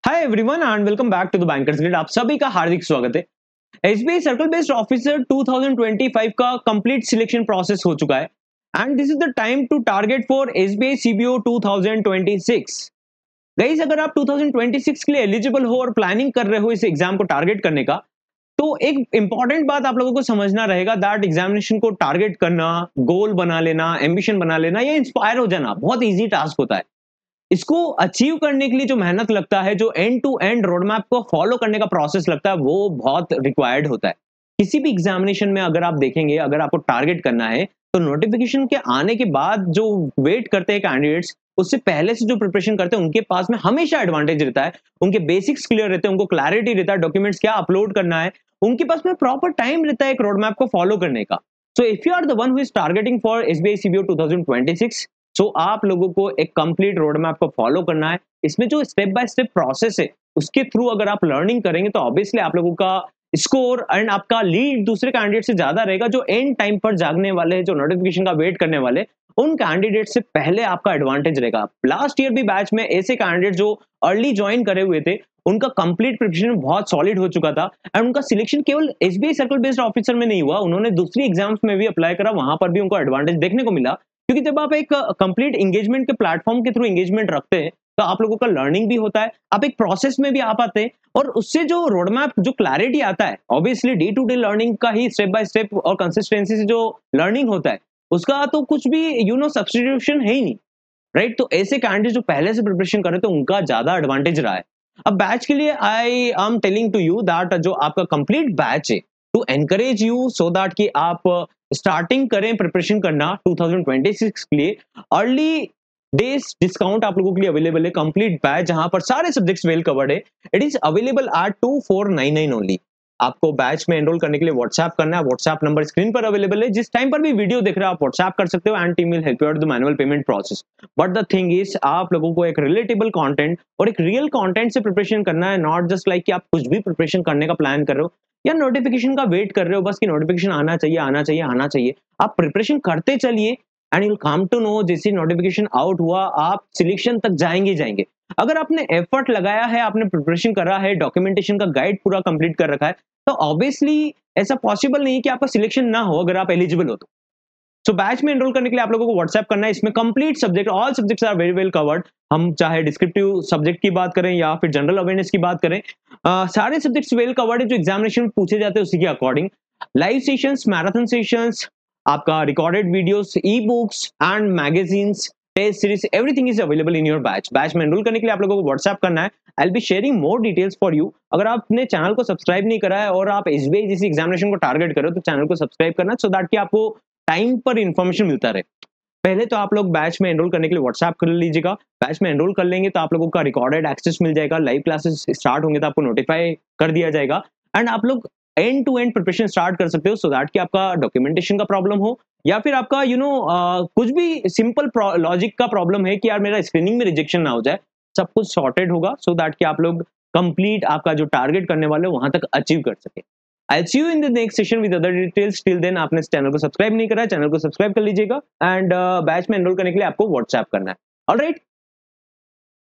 Hi everyone and welcome back to the Bankers Grid. आप सभी का हार्दिक स्वागत है। एसबीआई सर्कल बेस्ड ऑफिसर 2025 का कंप्लीट सिलेक्शन प्रोसेस हो चुका है and this is the time to target for SBI CBO 2026। Guys, अगर आप 2026 के लिए एलिजिबल हो और प्लानिंग कर रहे हो इस एग्जाम को टारगेट करने का, तो एक इंपॉर्टेंट बात आप लोगों को समझना रहेगा दैट एग्जामिनेशन को टारगेट करना, गोल बना लेना, एम्बिशन बना लेना या इंस्पायर हो जाना बहुत ईजी टास्क होता है। इसको अचीव करने के लिए जो मेहनत लगता है, जो end to end road map को फॉलो करने का प्रोसेस लगता है, वो बहुत रिक्वायर्ड होता है। किसी भी एग्जामिनेशन में अगर आप देखेंगे, अगर आपको टारगेट करना है, तो नोटिफिकेशन के आने के बाद जो वेट करते हैं कैंडिडेट्स, उससे पहले से जो प्रिपरेशन करते हैं, उनके पास में हमेशा एडवांटेज रहता है। उनके बेसिक्स क्लियर रहते हैं, उनको क्लैरिटी रहता है, डॉक्यूमेंट्स क्या अपलोड करना है, उनके पास में प्रॉपर टाइम रहता है एक रोड मैप को फॉलो करने का। So if you are the one who is targeting for SBI CBO 2026, so आप लोगों को एक कंप्लीट रोड मैप को फॉलो करना है। इसमें जो स्टेप बाय स्टेप प्रोसेस है, उसके थ्रू अगर आप लर्निंग करेंगे, तो ऑब्वियसली आप लोगों का स्कोर एंड आपका लीड दूसरे कैंडिडेट से ज्यादा रहेगा। जो एंड टाइम पर जागने वाले हैं, जो नोटिफिकेशन का वेट करने वाले, उन कैंडिडेट से पहले आपका एडवांटेज रहेगा। लास्ट ईयर भी बैच में ऐसे कैंडिडेट जो अर्ली ज्वाइन करे हुए थे, उनका कंप्लीट प्रिपरेशन बहुत सॉलिड हो चुका था एंड उनका सिलेक्शन केवल एसबीआई सर्कल बेस्ड ऑफिसर में नहीं हुआ, उन्होंने दूसरी एग्जाम्स में भी अप्लाई करा, वहां पर भी उनको एडवांटेज देखने को मिला। क्योंकि जब आप एक कंप्लीट एंगेजमेंट के प्लेटफॉर्म के थ्रू एंगेजमेंट रखते हैं, तो आप लोगों का लर्निंग भी होता है, आप एक प्रोसेस में भी आ पाते हैं और उससे जो रोड मैप, जो क्लैरिटी आता है, obviously day to day learning का ही स्टेप बाय स्टेप और कंसिस्टेंसी से जो लर्निंग होता है, उसका तो कुछ भी सब्स्टिट्यूशन है ही नहीं, राइट। तो ऐसे कैंडिडेट जो पहले से प्रिपरेशन कर रहे थे, उनका ज्यादा एडवांटेज रहा है। अब बैच के लिए I am telling to you that जो आपका कंप्लीट बैच है, to encourage you so that कि आप स्टार्टिंग करें प्रिपरेशन करना 2026 के लिए। अर्ली डेज डिस्काउंट आप लोगों के लिए अवेलेबल है। कंप्लीट बैच जहां पर सारे सब्जेक्ट्स वेल कवर्ड है, it is available at 2499 only. आपको बैच में एनरोल करने के लिए व्हाट्सएप करना है। व्हाट्सएप नंबर स्क्रीन पर अवेलेबल है। जिस टाइम पर भी वीडियो देख रहे हो, आप व्हाट्सएप कर सकते हो and team will help you out the manual payment process. But the thing is, आप लोगों को एक रिलेटेबल कंटेंट और एक रियल कंटेंट से प्रिपरेशन करना है, नॉट जस्ट लाइक कि आप कुछ भी प्रिपरेशन करने का प्लान कर रहे हो या नोटिफिकेशन का वेट कर रहे हो बस कि नोटिफिकेशन आना चाहिए, आना चाहिए, आना चाहिए। आप प्रिपरेशन करते चलिए and you come to know, जैसे नोटिफिकेशन आउट हुआ, आप सिलेक्शन तक जाएंगे जाएंगे। अगर आपने एफर्ट लगाया है, आपने प्रिपरेशन करा है, डॉक्यूमेंटेशन का गाइड पूरा कंप्लीट कर रखा है, तो ऑब्वियसली ऐसा पॉसिबल नहीं है कि आपका सिलेक्शन ना हो अगर आप एलिजिबल हो तो। सो बैच में एनरोल करने के लिए आप लोगों को व्हाट्सएप करना है। इसमें complete subject, all subjects are very well covered. हम चाहे डिस्क्रिप्टिव सब्जेक्ट की बात करें या फिर जनरल अवेयरनेस की बात करें, सारे सब्जेक्ट्स वेल कवर्ड है जो एग्जामिनेशन में पूछे जाते हैं उसी के according. Live sessions, marathon sessions, आपका recorded videos, e books and magazines, test series, everything is available in your batch. Batch में एनरोल करने के लिए आप लोगों को व्हाट्सएप करना है। I will be sharing more details for you. अगर आपने चैनल को सब्सक्राइब नहीं करा है और आप एसबीआई जैसी एग्जामिनेशन को टारगेट करो, तो चैनल को सब्सक्राइब करना, सो दैट कि आपको टाइम पर इंफॉर्मेशन मिलता रहे। पहले तो आप लोग बैच में एनरोल करने के लिए व्हाट्सएप कर लीजिएगा। बैच में एनरोल कर लेंगे तो आप लोगों का रिकॉर्डेड एक्सेस मिल जाएगा। लाइव क्लासेस स्टार्ट होंगे तो आपको नोटिफाई कर दिया जाएगा एंड आप लोग end to end preparation start कर सकते हो, सो दैट कि आपका डॉक्यूमेंटेशन का प्रॉब्लम हो या फिर आपका कुछ भी सिंपल लॉजिक का प्रॉब्लम है कि यार मेरा स्क्रीनिंग में रिजेक्शन ना हो जाए, सब कुछ सॉर्टेड होगा, सो दैट कि आप लोग कंप्लीट आपका जो टारगेट करने वाले हो वहां तक अचीव कर सके। I'll see you in the next session with other details. Till then, आपने इस चैनल को सब्सक्राइब नहीं करा है, चैनल को सब्सक्राइब कर लीजिएगा एंड बैच में एनरोल करने के लिए आपको व्हाट्सएप करना है। ऑलराइट,